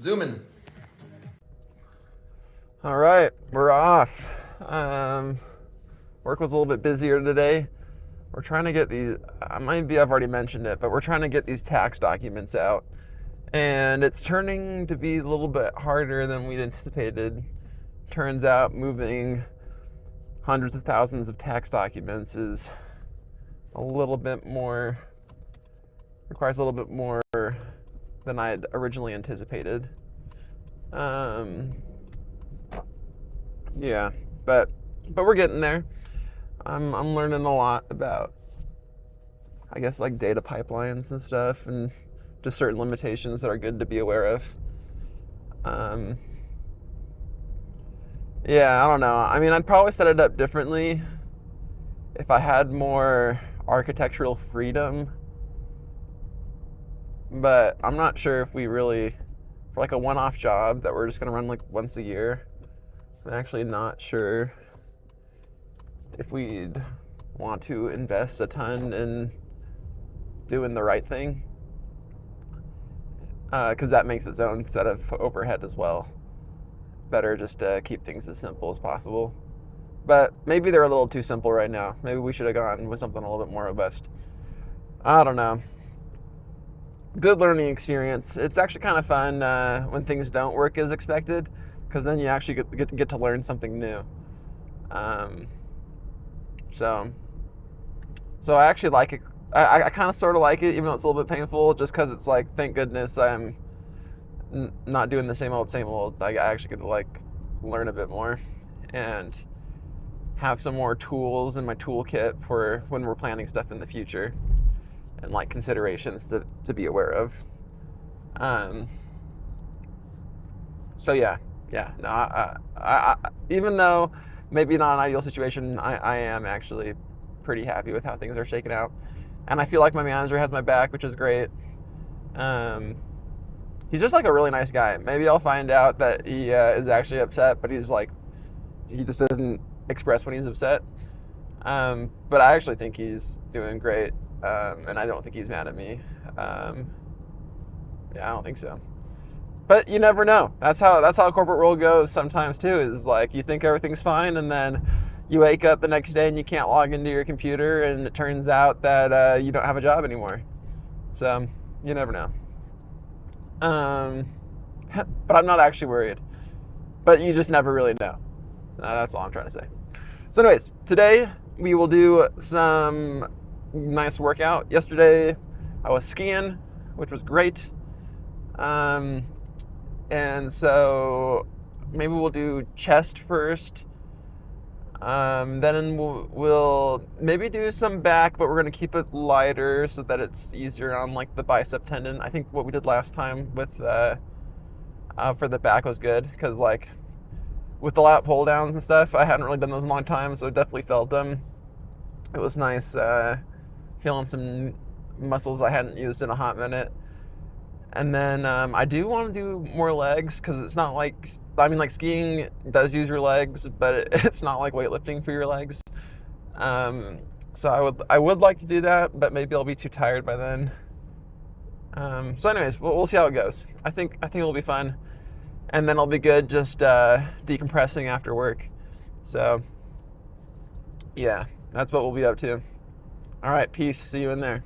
Zooming. All right, we're off. Work was a little bit busier today. We're trying to get these, maybe I've already mentioned it, but we're trying to get these tax documents out. And it's turning to be a little bit harder than we'd anticipated. Turns out moving hundreds of thousands of tax documents is a little bit more, requires a little bit more than I had originally anticipated. Yeah, but we're getting there. I'm learning a lot about, I guess, like data pipelines and stuff, and just certain limitations that are good to be aware of. Yeah, I don't know. I mean, I'd probably set it up differently if I had more architectural freedom, but I'm not sure if we really, for like a one-off job that we're just gonna run like once a year, I'm actually not sure if we'd want to invest a ton in doing the right thing, because that makes its own set of overhead as well. It's better just to keep things as simple as possible. But maybe they're a little too simple right now. Maybe we should have gone with something a little bit more robust. I don't know. Good learning experience. It's actually kind of fun when things don't work as expected, because then you actually get to learn something new. So I actually like it. I kind of sort of like it, even though it's a little bit painful, just because it's like, thank goodness I'm not doing the same old. I actually get to like learn a bit more and have some more tools in my toolkit for when we're planning stuff in the future, and like considerations to be aware of. So yeah. No, I even though maybe not an ideal situation, I am actually pretty happy with how things are shaking out. And I feel like my manager has my back, which is great. He's just like a really nice guy. Maybe I'll find out that he is actually upset, but he's like, he just doesn't express when he's upset. But I actually think he's doing great, and I don't think he's mad at me. Yeah, I don't think so. But you never know. That's how corporate world goes sometimes too, is like you think everything's fine, and then you wake up the next day and you can't log into your computer, and it turns out that you don't have a job anymore. So you never know. But I'm not actually worried. But you just never really know. That's all I'm trying to say. So anyways, today we will do some nice workout. Yesterday I was skiing, which was great. And so maybe we'll do chest first. Then we'll maybe do some back, but we're going to keep it lighter so that it's easier on like the bicep tendon. I think what we did last time with for the back was good, because like with the lat pull downs and stuff, I hadn't really done those in a long time, so definitely felt them. It was nice feeling some muscles I hadn't used in a hot minute. And then I do want to do more legs, because it's not like, I mean, like skiing does use your legs, but it's not like weightlifting for your legs. So I would like to do that, but maybe I'll be too tired by then. So anyways, we'll see how it goes. I think it'll be fun, and then I'll be good just decompressing after work. So yeah, that's what we'll be up to. All right, peace. See you in there.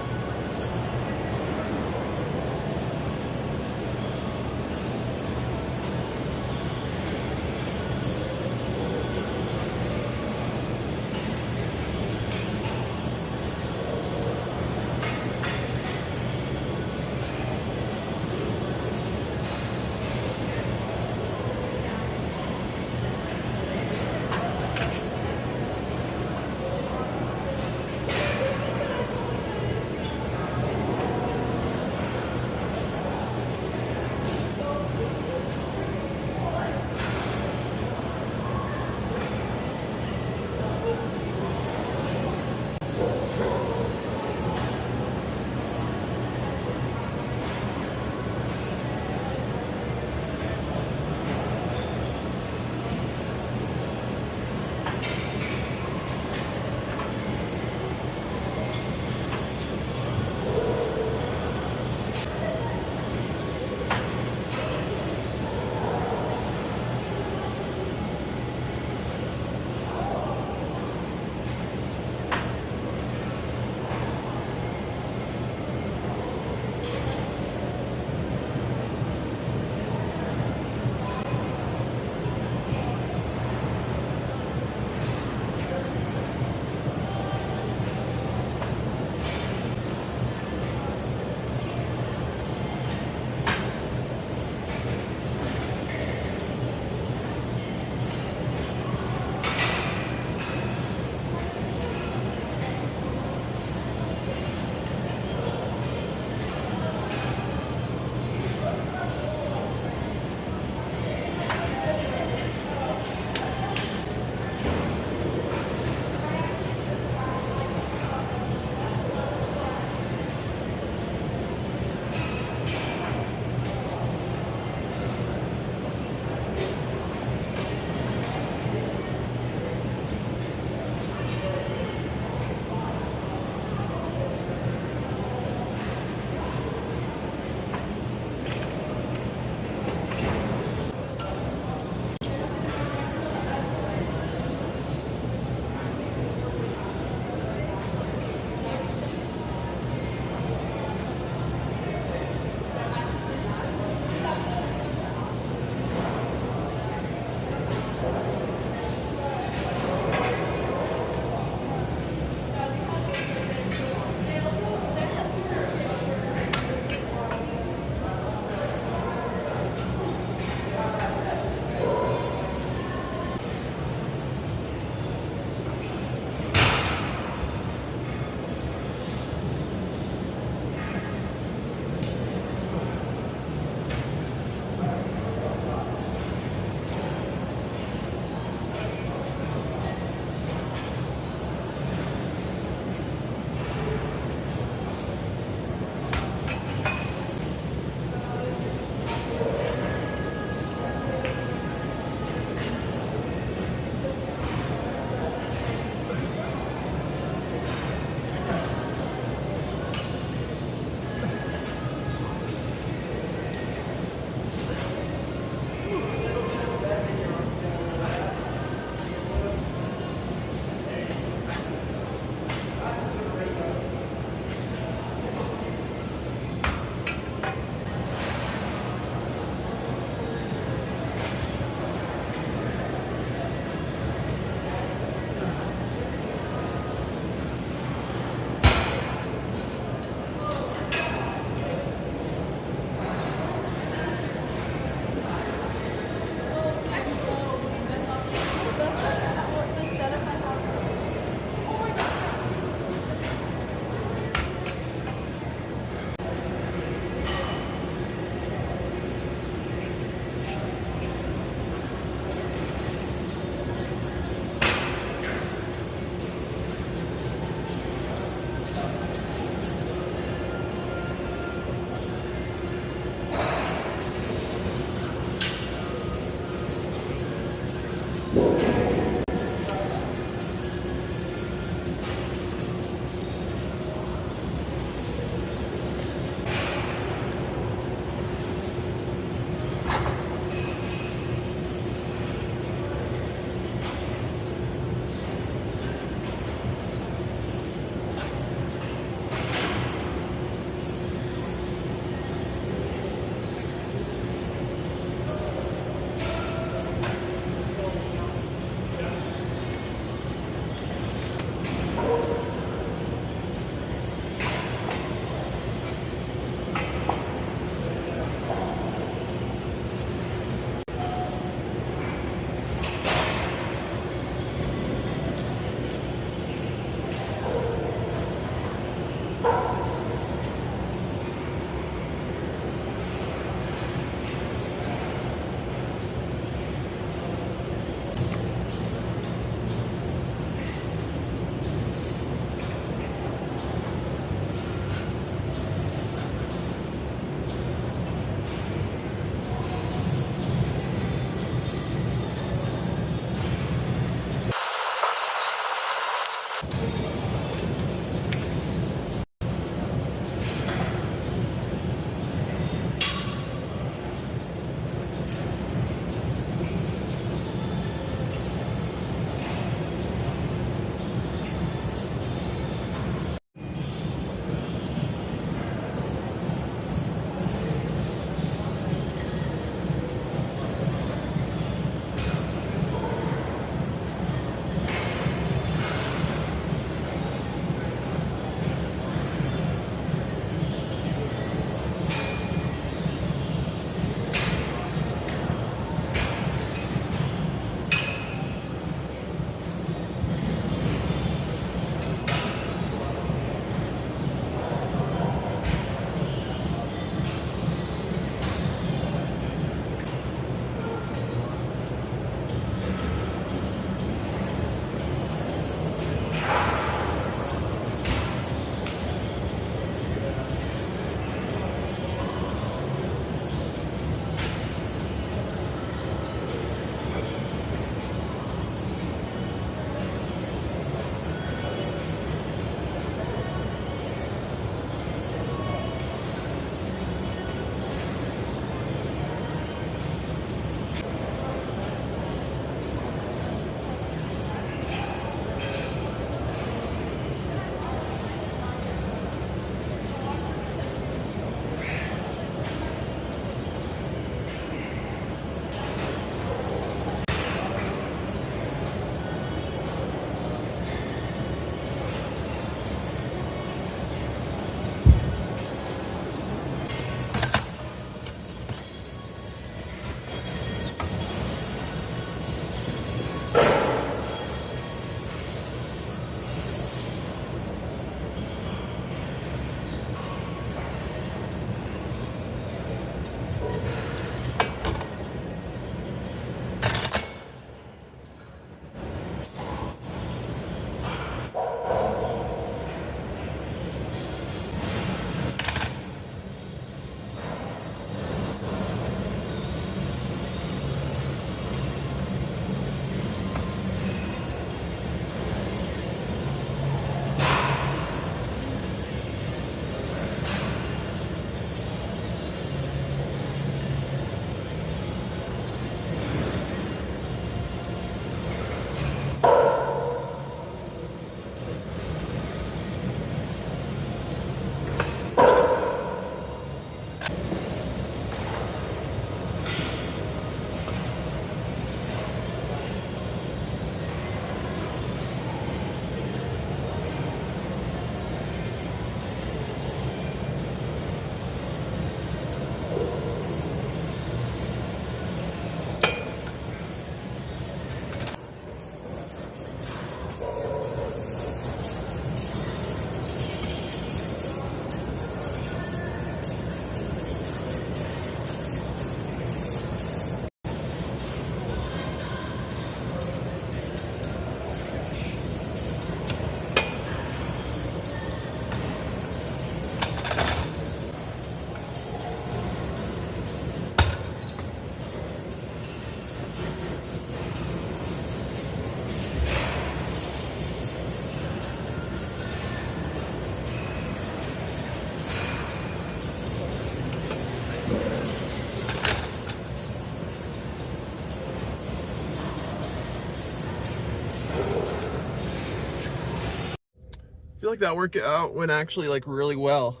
feel like that workout went actually like really well.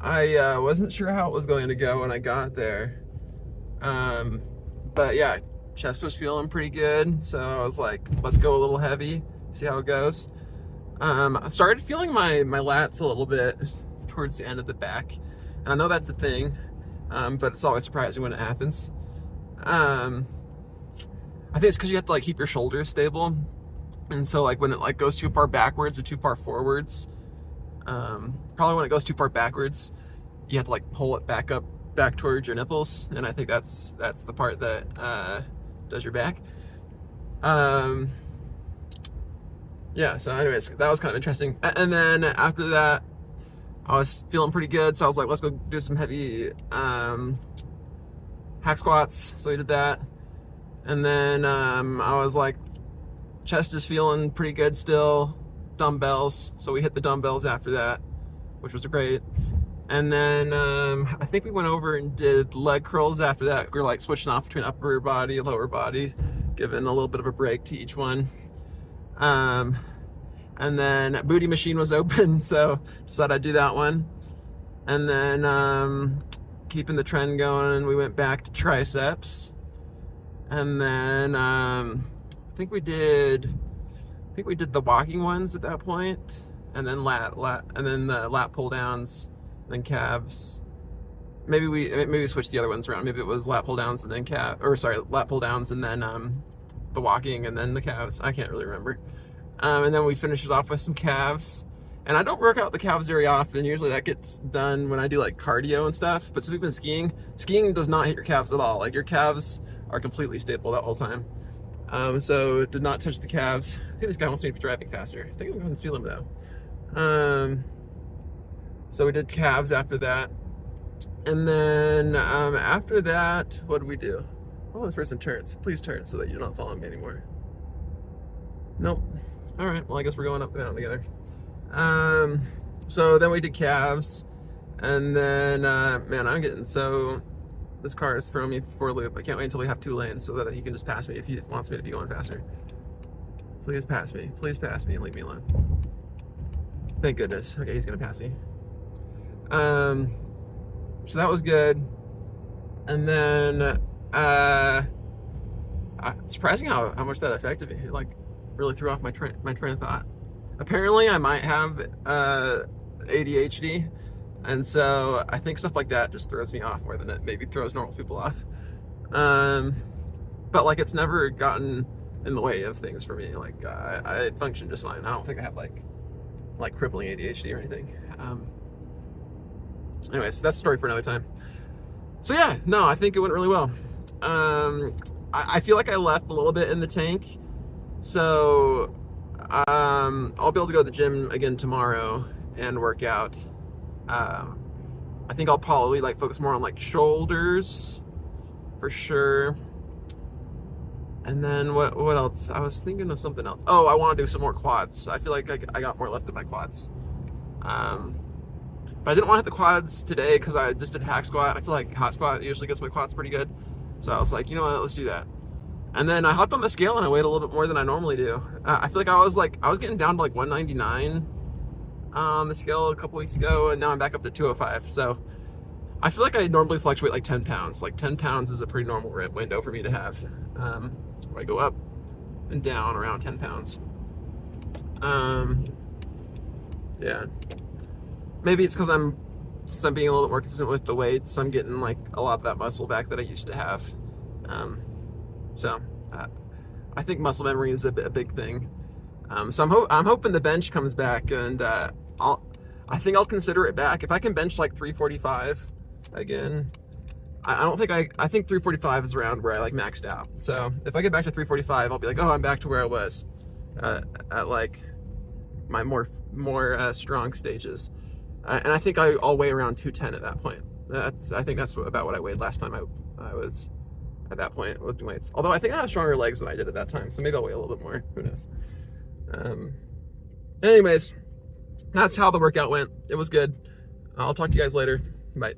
I wasn't sure how it was going to go when I got there. But yeah, chest was feeling pretty good, so I was like, let's go a little heavy, see how it goes. I started feeling my lats a little bit towards the end of the back, and I know that's a thing, but it's always surprising when it happens. I think it's because you have to like keep your shoulders stable, and so like when it like goes too far backwards or too far forwards, probably when it goes too far backwards, you have to like pull it back towards your nipples, and I think that's the part that does your back. Yeah, so anyways, that was kind of interesting. And then after that, I was feeling pretty good, so I was like, let's go do some heavy hack squats. So we did that. And then I was like, chest is feeling pretty good still. Dumbbells. So we hit the dumbbells after that, which was great. And then I think we went over and did leg curls after that. We were like switching off between upper body, lower body, giving a little bit of a break to each one. And then booty machine was open, so decided I'd do that one. And then keeping the trend going, we went back to triceps. And then I think we did the walking ones at that point, and then and then the lat pull downs, then calves. Maybe we switched the other ones around. Maybe it was lat pull downs and then lat pull downs and then the walking and then the calves. I can't really remember. And then we finished it off with some calves. And I don't work out the calves very often. Usually that gets done when I do like cardio and stuff. But since we've been skiing does not hit your calves at all. Like your calves are completely stable that whole time. So it did not touch the calves. I think this guy wants me to be driving faster. I think I'm going to steal him though. So we did calves after that. And then after that, what did we do? Oh, this person turns. Please turn so that you're not following me anymore. Nope. All right, well, I guess we're going up and down together. So then we did calves, and then, man, this car is throwing me for a loop. I can't wait until we have 2 lanes so that he can just pass me if he wants me to be going faster. Please pass me and leave me alone. Thank goodness. Okay, he's gonna pass me. So that was good. And then, surprising how much that affected me. It, like, really threw off my train of thought. Apparently I might have ADHD, and so I think stuff like that just throws me off more than it maybe throws normal people off. But like it's never gotten in the way of things for me. Like I function just fine. I don't think I have like crippling ADHD or anything. Anyways, that's a story for another time. So yeah, no, I think it went really well. I feel like I left a little bit in the tank. So I'll be able to go to the gym again tomorrow and work out. I think I'll probably like focus more on like shoulders for sure. And then what else? I was thinking of something else. Oh, I want to do some more quads. I feel like I got more left in my quads. But I didn't want to hit the quads today because I just did hack squat. I feel like hot squat usually gets my quads pretty good. So I was like, you know what, let's do that. And then I hopped on the scale and I weighed a little bit more than I normally do. I feel like I was getting down to like 199 on the scale a couple weeks ago, and now I'm back up to 205. So I feel like I normally fluctuate like 10 pounds. Like 10 pounds is a pretty normal window for me to have. Where I go up and down around 10 pounds. Yeah. Maybe it's because I'm being a little bit more consistent with the weights. I'm getting like a lot of that muscle back that I used to have. So I think muscle memory is a big thing. So I'm hoping the bench comes back, and I think I'll consider it back if I can bench like 345 again. I think 345 is around where I like maxed out. So if I get back to 345, I'll be like, oh, I'm back to where I was at like my more strong stages. And I think I'll weigh around 210 at that point. I think that's about what I weighed last time I was at that point lifting weights. Although I think I have stronger legs than I did at that time, so maybe I'll weigh a little bit more. Who knows? Anyways, that's how the workout went. It was good. I'll talk to you guys later. Bye.